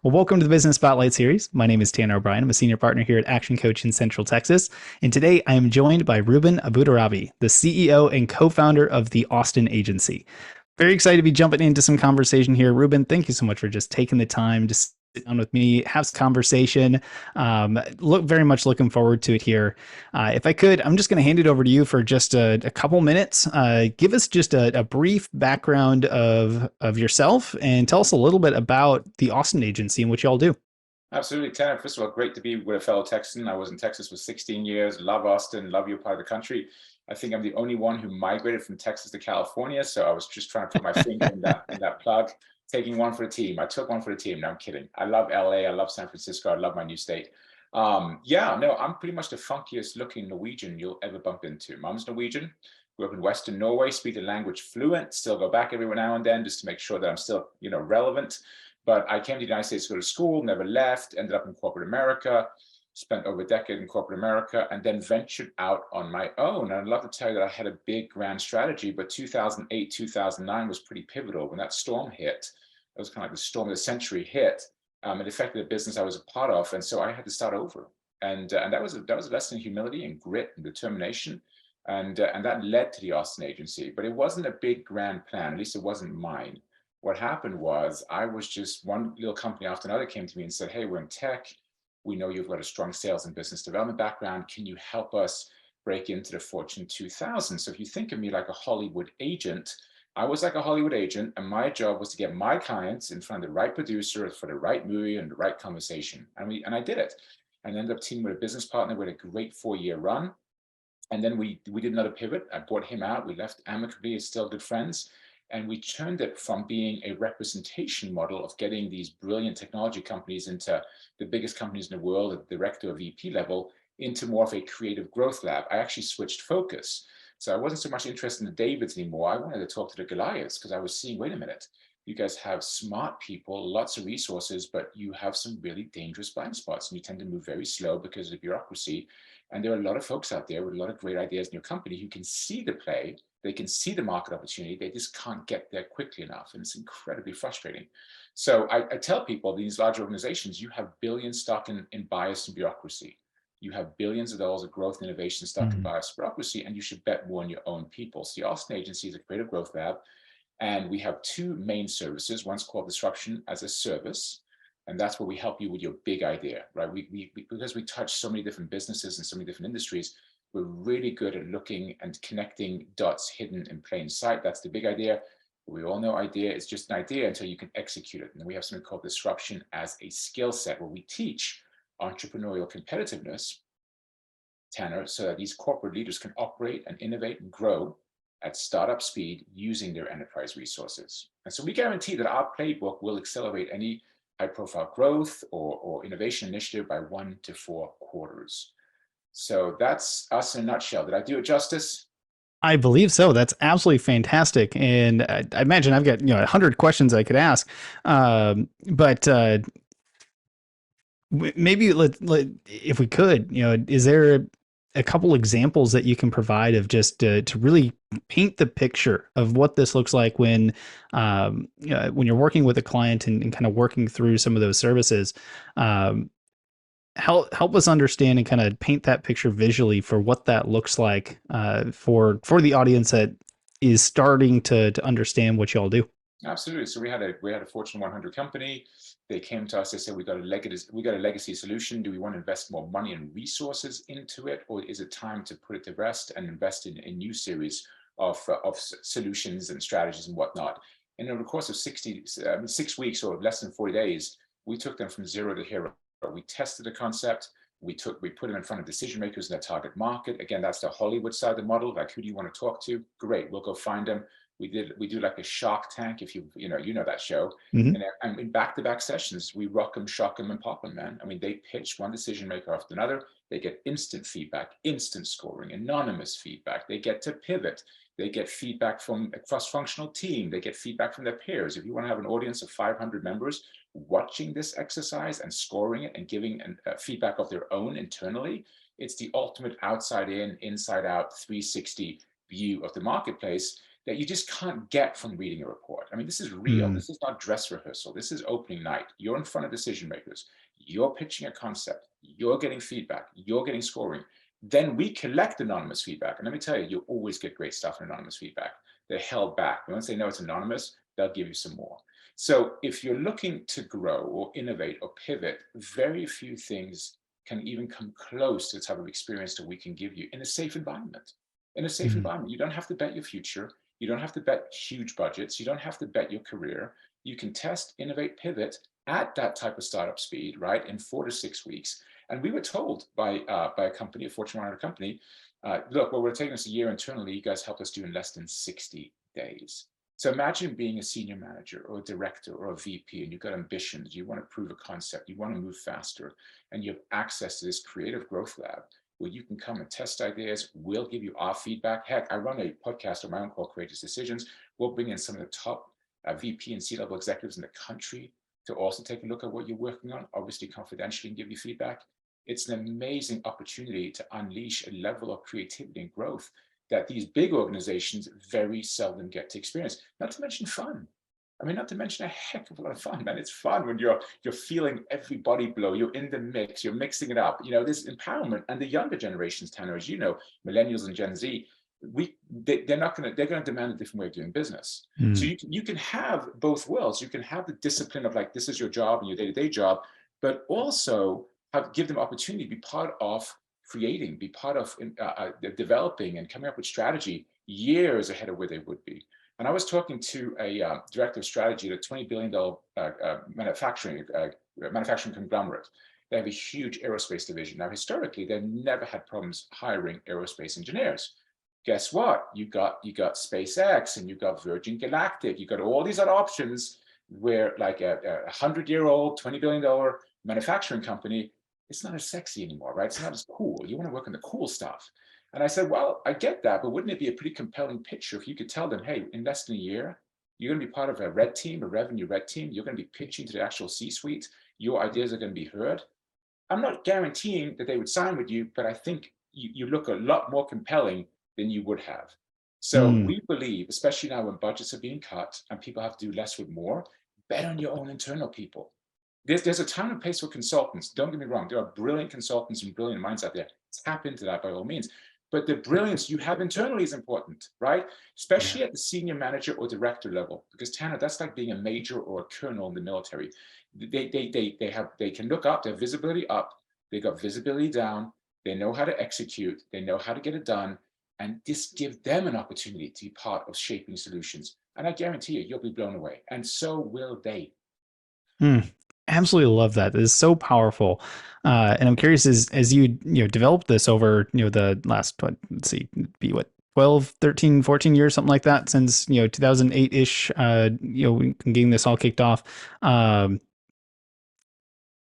Well, welcome to the Business Spotlight series. My name is Tanner O'Brien. I'm a senior partner here at Action Coach in Central Texas. And today I am joined by Reuben Abootorabi, the CEO and co-founder of the Austin Agency. Very excited to be jumping into some conversation here. Reuben, thank you so much for just taking the time to sit down with me, have some conversation. Very much looking forward to it here. If I could, I'm just going to hand it over to you for just a couple minutes. Give us just a brief background of yourself and tell us a little bit about the Austin Agency and what y'all do. Absolutely, Tanner. First of all, great to be with a fellow Texan. I was in Texas for 16 years. Love Austin. Love your part of the country. I think I'm the only one who migrated from Texas to California. So I was just trying to put my finger in that plug, taking one for the team. I took one for the team. No, I'm kidding. I love LA. I love San Francisco. I love my new state. Yeah, no, I'm pretty much the funkiest looking Norwegian you'll ever bump into. Mom's Norwegian. Grew up in Western Norway. Speak the language fluent. Still go back every now and then just to make sure that I'm still, relevant. But I came to the United States to go to school, never left, ended up in corporate America, spent over a decade in corporate America, and then ventured out on my own. And I'd love to tell you that I had a big grand strategy, but 2008, 2009 was pretty pivotal. When that storm hit, it was kind of like the storm of the century hit. It affected the business I was a part of. And so I had to start over. And that was a lesson in humility and grit and determination. And that led to the Austin Agency. But it wasn't a big grand plan, at least it wasn't mine. What happened was I was just one little company after another came to me and said, hey, we're in tech. We know you've got a strong sales and business development background. Can you help us break into the Fortune 2000? So if you think of me like a Hollywood agent, I was like a Hollywood agent, and my job was to get my clients in front of the right producer for the right movie and the right conversation. And I did it. And ended up teaming with a business partner with a great 4-year run. And then we did another pivot. I bought him out. We left amicably as still good friends. And we turned it from being a representation model of getting these brilliant technology companies into the biggest companies in the world at the director or VP level into more of a creative growth lab. I actually switched focus. So I wasn't so much interested in the Davids anymore. I wanted to talk to the Goliaths because I was seeing, wait a minute, you guys have smart people, lots of resources, but you have some really dangerous blind spots and you tend to move very slow because of bureaucracy. And there are a lot of folks out there with a lot of great ideas in your company who can see the play. They can see the market opportunity. They just can't get there quickly enough. And it's incredibly frustrating. So I tell people, these large organizations, you have billions stuck in bias and bureaucracy. You have billions of dollars of growth and innovation stuck in bias and bureaucracy, and you should bet more on your own people. So the Austin Agency is a creative growth lab. And we have two main services. One's called Disruption as a Service. And that's where we help you with your big idea, right? Because we touch so many different businesses and so many different industries, we're really good at looking and connecting dots hidden in plain sight. That's the big idea. We all know idea is just an idea until you can execute it. And we have something called Disruption as a Skill Set, where we teach entrepreneurial competitiveness, Tanner, so that these corporate leaders can operate and innovate and grow at startup speed using their enterprise resources. And so we guarantee that our playbook will accelerate any high-profile growth or innovation initiative by 1 to 4 quarters. So that's us in a nutshell. Did I do it justice? I believe so. That's absolutely fantastic, and I imagine I've got 100 questions I could ask, but maybe if we could, is there a couple examples that you can provide of just to really paint the picture of what this looks like when you're working with a client and kind of working through some of those services? Help us understand and kind of paint that picture visually for what that looks like for the audience that is starting to understand what y'all do. Absolutely. So we had a Fortune 100 company. They came to us. They said, we got a legacy solution. Do we want to invest more money and resources into it, or is it time to put it to rest and invest in a new series of solutions and strategies and whatnot? And over the course of 6 weeks or less than 40 days, we took them from zero to hero. We tested the concept. We put them in front of decision makers in their target market. Again, that's the Hollywood side of the model. Like, who do you want to talk to? Great, we'll go find them. We do like a Shark Tank, if you know that show. Mm-hmm. And in back-to-back sessions, we rock them, shock them, and pop them, man. I mean, they pitch one decision maker after another. They get instant feedback, instant scoring, anonymous feedback. They get to pivot. They get feedback from a cross-functional team. They get feedback from their peers. If you want to have an audience of 500 members watching this exercise and scoring it and giving feedback of their own internally, it's the ultimate outside in, inside out 360 view of the marketplace. that you just can't get from reading a report. I mean, this is real. Mm. This is not dress rehearsal. This is opening night. You're in front of decision makers. You're pitching a concept. You're getting feedback. You're getting scoring. Then we collect anonymous feedback. And let me tell you, you always get great stuff in anonymous feedback. They're held back. Once they know it's anonymous, they'll give you some more. So if you're looking to grow or innovate or pivot, very few things can even come close to the type of experience that we can give you in a safe environment. In a safe Mm. environment, you don't have to bet your future. You don't have to bet huge budgets. You don't have to bet your career. You can test, innovate, pivot at that type of startup speed, right, in 4 to 6 weeks. And we were told by a company, a Fortune 100 company, look, well, we're taking us a year internally. You guys help us do in less than 60 days. So imagine being a senior manager or a director or a VP, and you've got ambitions. You want to prove a concept. You want to move faster, and you have access to this creative growth lab where you can come and test ideas. We'll give you our feedback. Heck, I run a podcast of my own called Courageous Decisions. We'll bring in some of the top VP and C-level executives in the country to also take a look at what you're working on, obviously confidentially, and give you feedback. It's an amazing opportunity to unleash a level of creativity and growth that these big organizations very seldom get to experience. Not to mention fun. I mean, not to mention a heck of a lot of fun, man. It's fun when you're feeling every body blow. You're in the mix. You're mixing it up. You know, this empowerment. And the younger generations, Tanner, as you know, millennials and Gen Z, they're going to demand a different way of doing business. So Mm. you can have both worlds. You can have the discipline of like, this is your job and your day-to-day job, but also give them opportunity to be part of creating, be part of developing and coming up with strategy years ahead of where they would be. And I was talking to a director of strategy at a $20 billion manufacturing conglomerate. They have a huge aerospace division. Now, historically, they've never had problems hiring aerospace engineers. Guess what? You got SpaceX and you got Virgin Galactic. You got all these other options where like a 100-year-old, $20 billion manufacturing company, it's not as sexy anymore, right? It's not as cool. You want to work on the cool stuff. And I said, well, I get that, but wouldn't it be a pretty compelling picture if you could tell them, hey, in less than a year, you're going to be part of a red team, a revenue red team. You're going to be pitching to the actual C-suite. Your ideas are going to be heard. I'm not guaranteeing that they would sign with you, but I think you look a lot more compelling than you would have. So Mm. we believe, especially now when budgets are being cut and people have to do less with more, bet on your own internal people. There's a time and place for consultants. Don't get me wrong. There are brilliant consultants and brilliant minds out there. Tap into that by all means. But the brilliance you have internally is important, right? Yeah. Especially at the senior manager or director level. Because Tanner, that's like being a major or a colonel in the military. They can look up, they have visibility up, they got visibility down, they know how to execute, they know how to get it done, and this gives them an opportunity to be part of shaping solutions. And I guarantee you, you'll be blown away. And so will they. Mm. Absolutely love that. It is so powerful. And I'm curious as you developed this over, the last, let's see, be what, 12, 13, 14 years, something like that, since, 2008-ish, getting this all kicked off.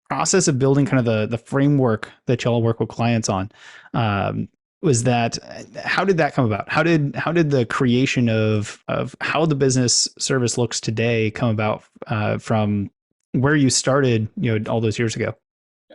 Process of building kind of the framework that y'all work with clients on. Was that how did that come about? How did the creation of how the business service looks today come about from where you started, all those years ago?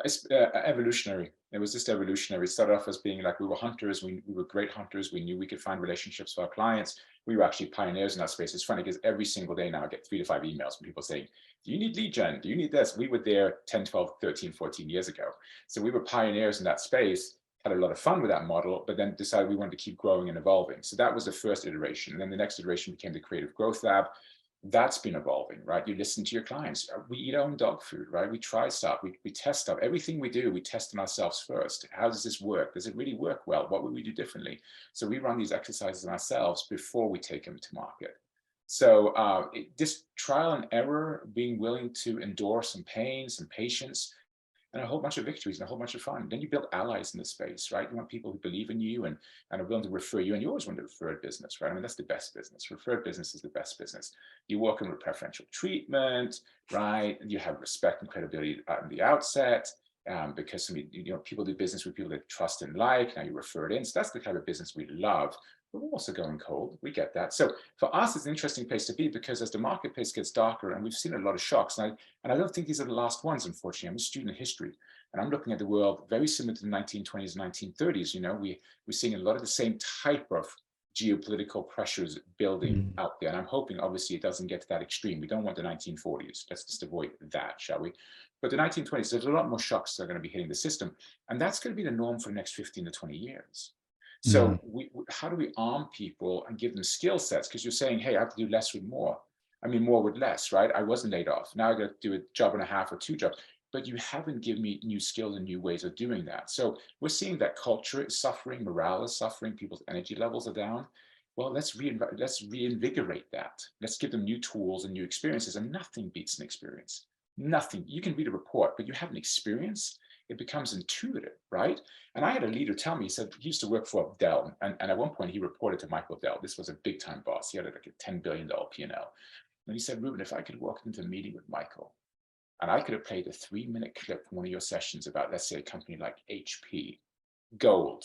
It's evolutionary. It was just evolutionary. It started off as being like we were hunters. We were great hunters. We knew we could find relationships for our clients. We were actually pioneers in that space. It's funny because every single day now I get 3 to 5 emails from people saying, do you need lead gen? Do you need this? We were there 10, 12, 13, 14 years ago. So we were pioneers in that space, had a lot of fun with that model, but then decided we wanted to keep growing and evolving. So that was the first iteration. And then the next iteration became the Creative Growth Lab. That's been evolving, right? You listen to your clients. We eat our own dog food, right? We try stuff, we test stuff. Everything we do, we test on ourselves first. How does this work? Does it really work well? What would we do differently? So we run these exercises on ourselves before we take them to market. So this trial and error, being willing to endure some pain, some patience, and a whole bunch of victories and a whole bunch of fun. Then you build allies in the space, right? You want people who believe in you and are willing to refer you. And you always want to refer business, right? I mean, that's the best business. Referred business is the best business. You walk in with preferential treatment, right? And you have respect and credibility in the outset. Because people do business with people they trust and like. Now you refer it in. So that's the kind of business we love. But we're also going cold. We get that. So for us, it's an interesting place to be because as the marketplace gets darker, and we've seen a lot of shocks, and I don't think these are the last ones, unfortunately. I'm a student of history, and I'm looking at the world very similar to the 1920s, 1930s. We're seeing a lot of the same type of geopolitical pressures building Mm. out there. And I'm hoping, obviously, it doesn't get to that extreme. We don't want the 1940s. Let's just avoid that, shall we? But the 1920s, there's a lot more shocks that are going to be hitting the system. And that's going to be the norm for the next 15 to 20 years. Mm. So how do we arm people and give them skill sets? Because you're saying, hey, I have to do less with more. I mean, more with less, right? I wasn't laid off. Now I got to do a job and a half or two jobs. But you haven't given me new skills and new ways of doing that. So we're seeing that culture is suffering, morale is suffering, people's energy levels are down. Well, let's reinvigorate that. Let's give them new tools and new experiences. And nothing beats an experience. Nothing. You can read a report, but you have an experience. It becomes intuitive, right? And I had a leader tell me, he said he used to work for Dell. And at one point he reported to Michael Dell. This was a big time boss. He had like a $10 billion P&L. And he said, Reuben, if I could walk into a meeting with Michael, and I could have played a 3-minute clip from one of your sessions about, let's say, a company like HP, gold,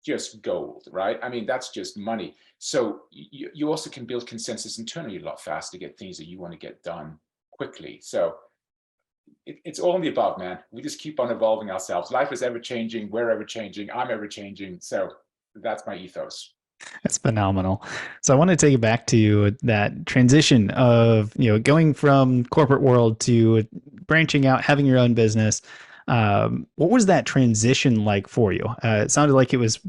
just gold, right? I mean, that's just money. So you also can build consensus internally a lot faster to get things that you want to get done quickly. So it's all in the above, man. We just keep on evolving ourselves. Life is ever changing. We're ever changing. I'm ever changing. So that's my ethos. That's phenomenal. So I want to take it back to that transition of, going from corporate world to branching out, having your own business. What was that transition like for you? It sounded like it was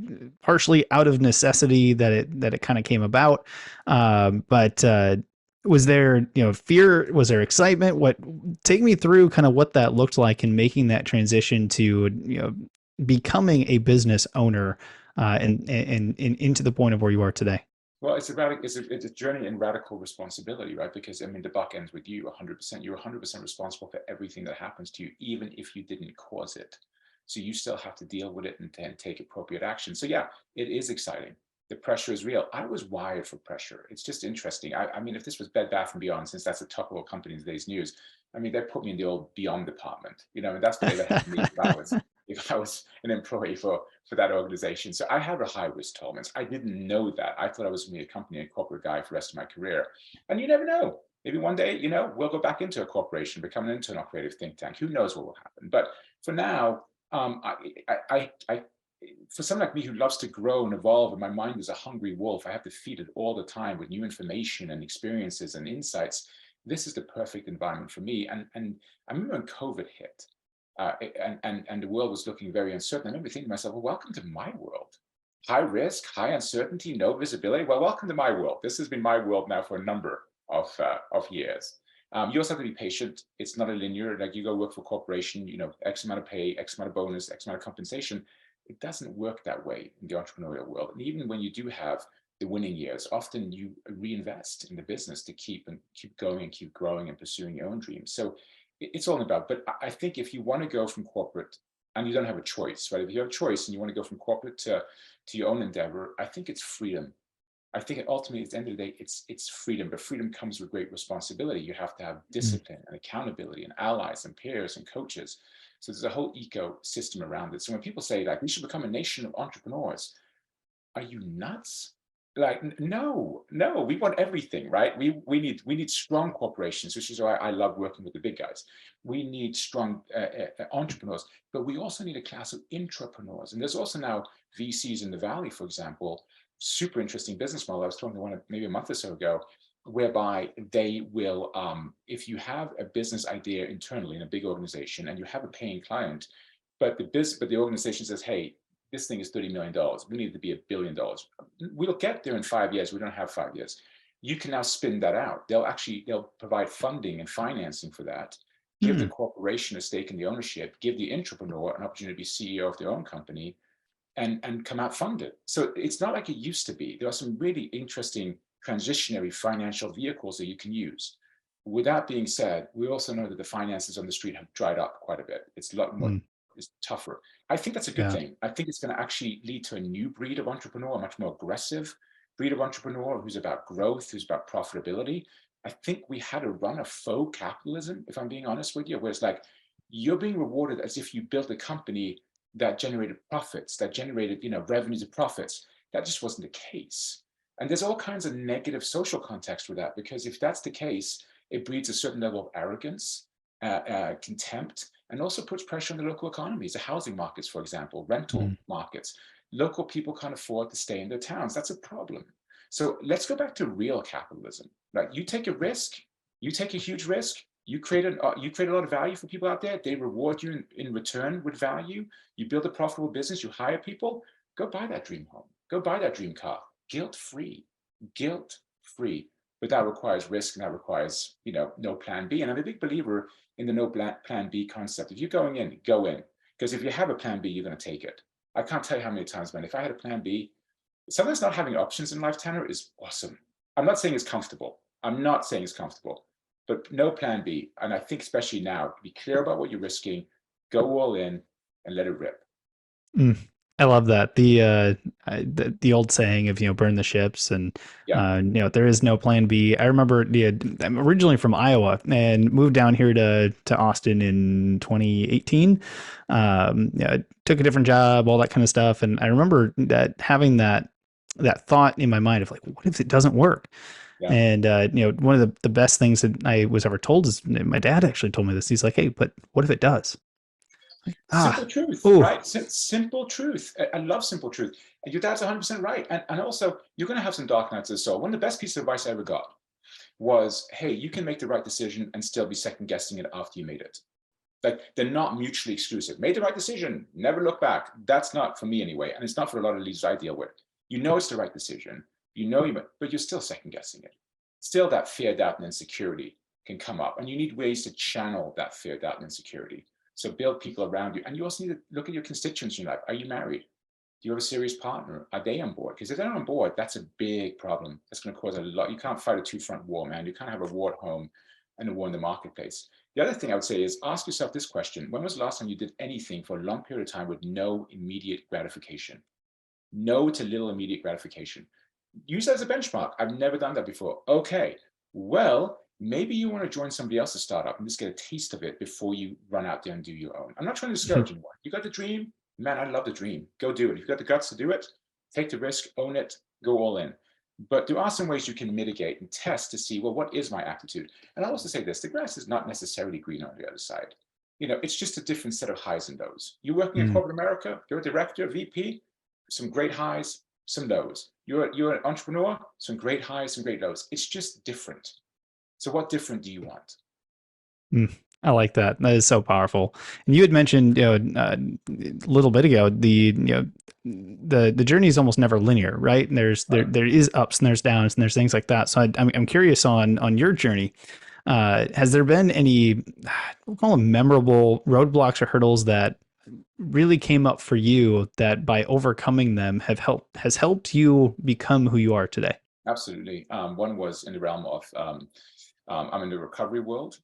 partially out of necessity that it kind of came about. But was there, fear? Was there excitement? Take me through kind of what that looked like in making that transition to, becoming a business owner, and into the point of where you are today. Well, it's a journey in radical responsibility, right? Because I mean, the buck ends with you 100%. You're 100% responsible for everything that happens to you, even if you didn't cause it. So you still have to deal with it and then take appropriate action. So yeah, it is exciting. The pressure is real. I was wired for pressure. It's just interesting. I mean, if this was Bed Bath and Beyond, since that's a top of company in today's news, I mean, they put me in the old Beyond department, and that's where they would have me if I was an employee for that organization. So I have a high risk tolerance. I didn't know that. I thought I was going to be a company and corporate guy for the rest of my career. And you never know. Maybe one day, we'll go back into a corporation, become an internal creative think tank. Who knows what will happen? But for now, for someone like me who loves to grow and evolve, and my mind is a hungry wolf, I have to feed it all the time with new information and experiences and insights. This is the perfect environment for me. And I remember when COVID hit, and the world was looking very uncertain. I remember thinking to myself, well, welcome to my world. High risk, high uncertainty, no visibility. Well, welcome to my world. This has been my world now for a number of years. You also have to be patient. It's not a linear, like you go work for a corporation, X amount of pay, X amount of bonus, X amount of compensation. It doesn't work that way in the entrepreneurial world. And even when you do have the winning years, often you reinvest in the business to keep going and keep growing and pursuing your own dreams. So it's all about, but I think if you want to go from corporate and you don't have a choice, right? If you have a choice and you want to go from corporate to your own endeavor, I think it's freedom. I think ultimately at the end of the day, it's freedom, but freedom comes with great responsibility. You have to have discipline and accountability and allies and peers and coaches. So there's a whole ecosystem around it. So when people say like, we should become a nation of entrepreneurs, are you nuts? Like, no, we want everything, right? We need strong corporations, which is why I love working with the big guys. We need strong entrepreneurs, but we also need a class of intrapreneurs. And there's also now VCs in the Valley, for example, super interesting business model. I was talking to one maybe a month or so ago, whereby they will, if you have a business idea internally in a big organization and you have a paying client, but the organization says, hey, this thing is $30 million. We need it to be $1 billion. We'll get there in 5 years. We don't have 5 years. You can now spin that out. They'll provide funding and financing for that, give the corporation a stake in the ownership, give the entrepreneur an opportunity to be CEO of their own company, and come out funded. So it's not like it used to be. There are some really interesting transitionary financial vehicles that you can use. With that being said, we also know that the finances on the street have dried up quite a bit. It's a lot more, it's tougher. I think that's a good thing. I think it's going to actually lead to a new breed of entrepreneur, a much more aggressive breed of entrepreneur who's about growth, who's about profitability. I think we had a run of faux capitalism, if I'm being honest with you, where it's like you're being rewarded as if you built a company that generated profits, that generated revenues and profits. That just wasn't the case. And there's all kinds of negative social context with that, because if that's the case, it breeds a certain level of arrogance, contempt, and also puts pressure on the local economies, the housing markets, for example, rental markets. Local people can't afford to stay in their towns. That's a problem. So let's go back to real capitalism, right? You take a risk, you take a huge risk, you create a lot of value for people out there. They reward you in return with value. You build a profitable business, you hire people, go buy that dream home, go buy that dream car, guilt-free, guilt-free. But that requires risk and that requires, no plan B. And I'm a big believer in the no plan B concept. If you're going in, go in. Because if you have a plan B, you're going to take it. I can't tell you how many times, man, if I had a plan B, sometimes not having options in life, Tanner, is awesome. I'm not saying it's comfortable. I'm not saying it's comfortable, but no plan B. And I think especially now, be clear about what you're risking, go all in and let it rip. Mm, I love that. The old saying of, burn the ships, and Yeah, there is no plan B. I remember I'm originally from Iowa and moved down here to Austin in 2018. Took a different job, all that kind of stuff, and I remember that having that thought in my mind of like, what if it doesn't work? yeah. And one of the best things that I was ever told is my dad actually told me this. He's like, hey, but what if it does? Like, Simple truth, oh, right? Simple truth. I love simple truth. And your dad's 100% right. And also, you're going to have some dark nights of the soul. One of the best pieces of advice I ever got was, hey, you can make the right decision and still be second guessing it after you made it. Like, they're not mutually exclusive. Made the right decision, never look back. That's not for me anyway. And it's not for a lot of leaders I deal with. You know it's the right decision. But you're still second guessing it. Still, that fear, doubt, and insecurity can come up. And you need ways to channel that fear, doubt, and insecurity. So build people around you. And you also need to look at your constituents in your life. Are you married? Do you have a serious partner? Are they on board? Because if they're not on board, that's a big problem. That's going to cause a lot. You can't fight a two-front war, man. You can't have a war at home and a war in the marketplace. The other thing I would say is ask yourself this question. When was the last time you did anything for a long period of time with no immediate gratification? No to little immediate gratification. Use that as a benchmark. I've never done that before. Okay, well, maybe you want to join somebody else's startup and just get a taste of it before you run out there and do your own. I'm not trying to discourage anyone. You got the dream? Man, I love the dream. Go do it. If you've got the guts to do it, take the risk, own it, go all in. But there are some ways you can mitigate and test to see, well, what is my aptitude? And I'll also say this, the grass is not necessarily green on the other side. It's just a different set of highs and lows. You're working in mm, corporate America, you're a director, VP, some great highs, some lows. You're an entrepreneur, some great highs, some great lows. It's just different. So what different do you want? mm. I like that. That is so powerful. And you had mentioned, a little bit ago, the journey is almost never linear, right? And Right. there is ups and there's downs and there's things like that. So I'm curious on your journey. Has there been any, we'll call them memorable roadblocks or hurdles that really came up for you that by overcoming them has helped you become who you are today? Absolutely. One was in the realm of I'm in the recovery world.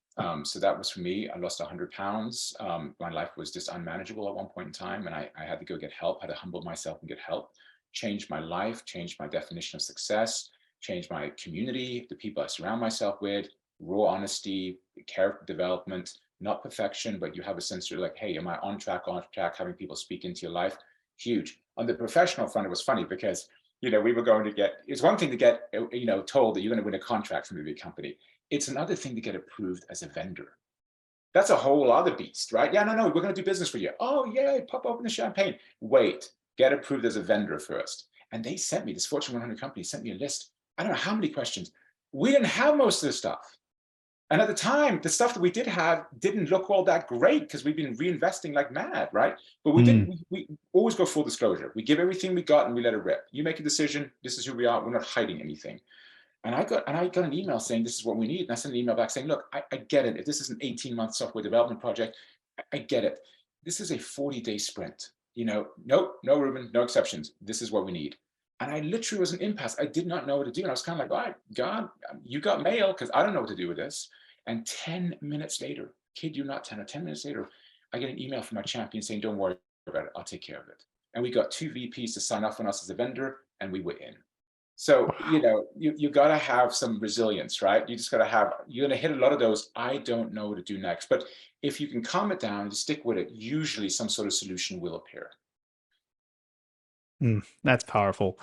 So that was for me. I lost 100 pounds. My life was just unmanageable at one point in time, and I had to go get help, had to humble myself and get help, change my life, change my definition of success, change my community, the people I surround myself with, raw honesty, character development, not perfection, but you have a sense of like, hey, am I on track, having people speak into your life? Huge. On the professional front, it was funny because we were going to get, it's one thing to get, told that you're going to win a contract from a big company. It's another thing to get approved as a vendor. That's a whole other beast, right? Yeah, no, we're going to do business for you. Oh, yeah, pop open the champagne. Wait, get approved as a vendor first. And they sent me, this Fortune 100 company sent me a list. I don't know how many questions. We didn't have most of the stuff. And at the time, the stuff that we did have didn't look all that great because we've been reinvesting like mad, right? But Mm, we always go full disclosure. We give everything we got and we let it rip. You make a decision. This is who we are. We're not hiding anything. And I got an email saying this is what we need. And I sent an email back saying, look, I get it. If this is an 18-month software development project, I get it. This is a 40-day sprint. Nope, no, Reuben, no exceptions. This is what we need. And I literally was an impasse. I did not know what to do. And I was kind of like, all right, God, you got mail because I don't know what to do with this. And 10 minutes later, kid you not, 10 or 10 minutes later, I get an email from my champion saying, don't worry about it. I'll take care of it. And we got 2 VPs to sign off on us as a vendor, and we were in. So, wow. you got to have some resilience, right? You just got to you're going to hit a lot of those, I don't know what to do next. But if you can calm it down and stick with it, usually some sort of solution will appear. That's powerful,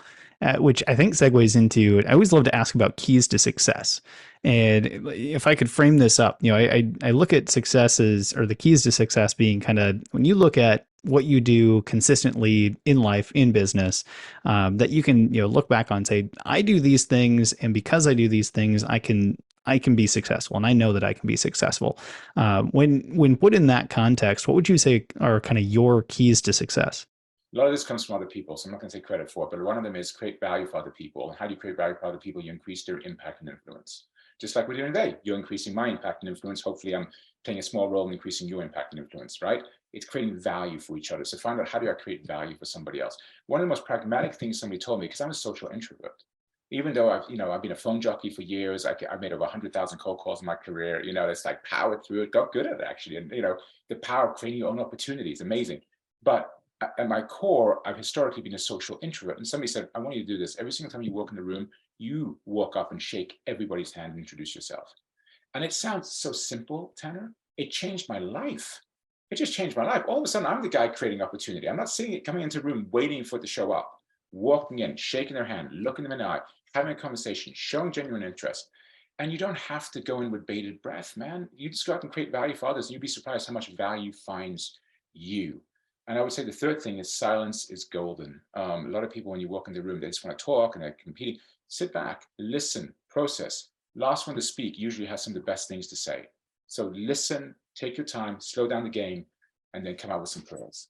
which I think segues into. I always love to ask about keys to success, and if I could frame this up, I look at successes or the keys to success being kind of when you look at what you do consistently in life, in business, that you can look back on and say, I do these things, and because I do these things, I can be successful, and I know that I can be successful. When put in that context, what would you say are kind of your keys to success? A lot of this comes from other people, so I'm not going to take credit for it, but one of them is create value for other people. And how do you create value for other people? You increase their impact and influence. Just like we're doing today, you're increasing my impact and influence. Hopefully, I'm playing a small role in increasing your impact and influence, right? It's creating value for each other. So find out, how do I create value for somebody else? One of the most pragmatic things somebody told me, because I'm a social introvert, even though I've been a phone jockey for years, I've made over 100,000 cold calls in my career. It's like powered through it, got good at it actually, and the power of creating your own opportunities, amazing. But at my core, I've historically been a social introvert. And somebody said, I want you to do this. Every single time you walk in the room, you walk up and shake everybody's hand and introduce yourself. And it sounds so simple, Tanner. It changed my life. It just changed my life. All of a sudden, I'm the guy creating opportunity. I'm not seeing it coming into a room, waiting for it to show up, walking in, shaking their hand, looking them in the eye, having a conversation, showing genuine interest. And you don't have to go in with bated breath, man. You just go out and create value for others, and you'd be surprised how much value finds you. And I would say the third thing is silence is golden. A lot of people, when you walk in the room, they just want to talk and they're competing. Sit back, listen, process. Last one to speak usually has some of the best things to say. So listen, take your time, slow down the game, and then come out with some pearls.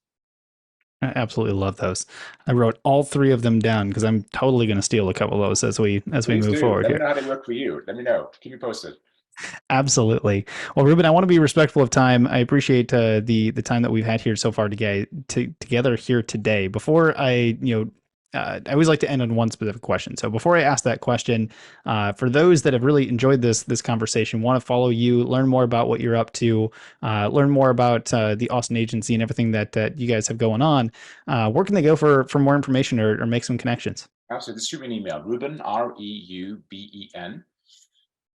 I absolutely love those. I wrote all three of them down because I'm totally going to steal a couple of those as we Please move do. forward Let me here. know how they work for you. Let me know. Keep me posted. Absolutely. Well, Ruben, I want to be respectful of time. I appreciate the time that we've had here so far together here today. Before I always like to end on one specific question. So before I ask that question, for those that have really enjoyed this conversation, want to follow you, learn more about what you're up to, learn more about the Austin Agency and everything that you guys have going on, where can they go for more information or make some connections? Absolutely. Just shoot me an email, Reuben, Reuben,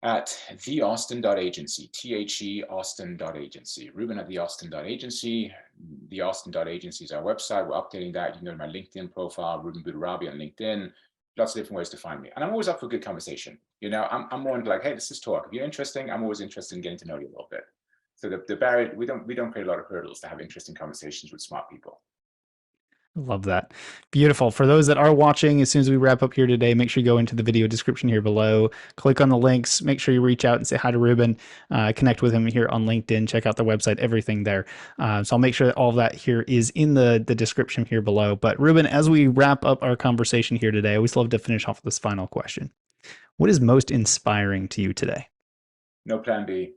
at theaustin.agency, Austin.agency. Reuben at theaustin.agency. Theaustin.agency is our website. We're updating that. You can go to my LinkedIn profile, Reuben Abootorabi on LinkedIn. Lots of different ways to find me. And I'm always up for a good conversation. I'm more into like, hey, let's just talk. If you're interesting, I'm always interested in getting to know you a little bit. So the barrier, we don't create a lot of hurdles to have interesting conversations with smart people. Love that. Beautiful. For those that are watching, as soon as we wrap up here today, make sure you go into the video description here below, click on the links, make sure you reach out and say hi to Ruben, connect with him here on LinkedIn, check out the website, everything there. So I'll make sure that all of that here is in the description here below. But Ruben, as we wrap up our conversation here today, I always love to finish off with this final question. What is most inspiring to you today? No plan B.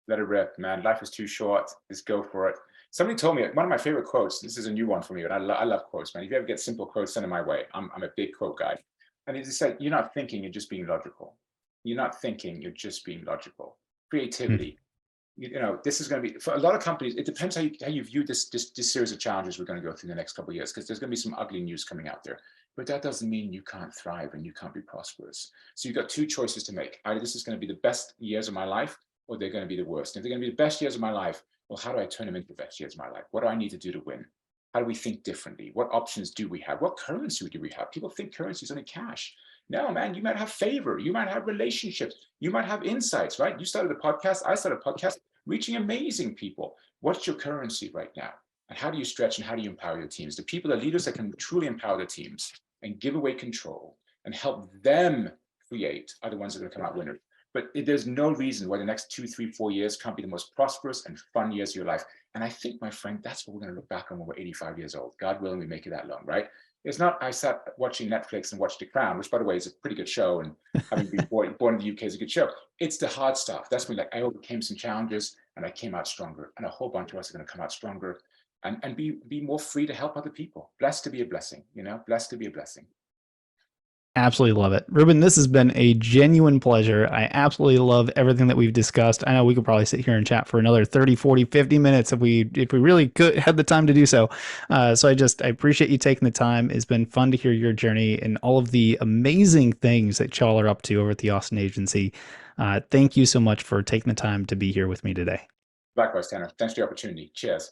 Let it rip, man. Life is too short. Just go for it. Somebody told me one of my favorite quotes. This is a new one for me, but I love quotes, man. If you ever get simple quotes, send them my way. I'm a big quote guy. And he just said, "You're not thinking, you're just being logical. You're not thinking, you're just being logical. Hmm. Creativity. This is going to be for a lot of companies. It depends how you view this series of challenges we're going to go through the next couple of years, because there's going to be some ugly news coming out there. But that doesn't mean you can't thrive and you can't be prosperous. So you've got two choices to make. Either this is going to be the best years of my life, or they're going to be the worst. If they're going to be the best years of my life, well, how do I turn them into the best years of my life? What do I need to do to win? How do we think differently? What options do we have? What currency do we have? People think currency is only cash. No, man, you might have favor. You might have relationships. You might have insights, right? You started a podcast. I started a podcast, reaching amazing people. What's your currency right now? And how do you stretch and how do you empower your teams? The people, the leaders that can truly empower their teams and give away control and help them create are the ones that are going to come out winners. But there's no reason why the next 2, 3, 4 years can't be the most prosperous and fun years of your life. And I think, my friend, that's what we're going to look back on when we're 85 years old. God willing, we make it that long, right? It's not I sat watching Netflix and watched The Crown, which, by the way, is a pretty good show. And having been born in the UK is a good show. It's the hard stuff. That's when, like, I overcame some challenges and I came out stronger. And a whole bunch of us are going to come out stronger and be more free to help other people. Blessed to be a blessing, blessed to be a blessing. Absolutely love it. Ruben, this has been a genuine pleasure. I absolutely love everything that we've discussed. I know we could probably sit here and chat for another 30, 40, 50 minutes if we really could had the time to do so. So I appreciate you taking the time. It's been fun to hear your journey and all of the amazing things that y'all are up to over at the Austin Agency. Thank you so much for taking the time to be here with me today. Likewise, Tanner. Thanks for the opportunity. Cheers.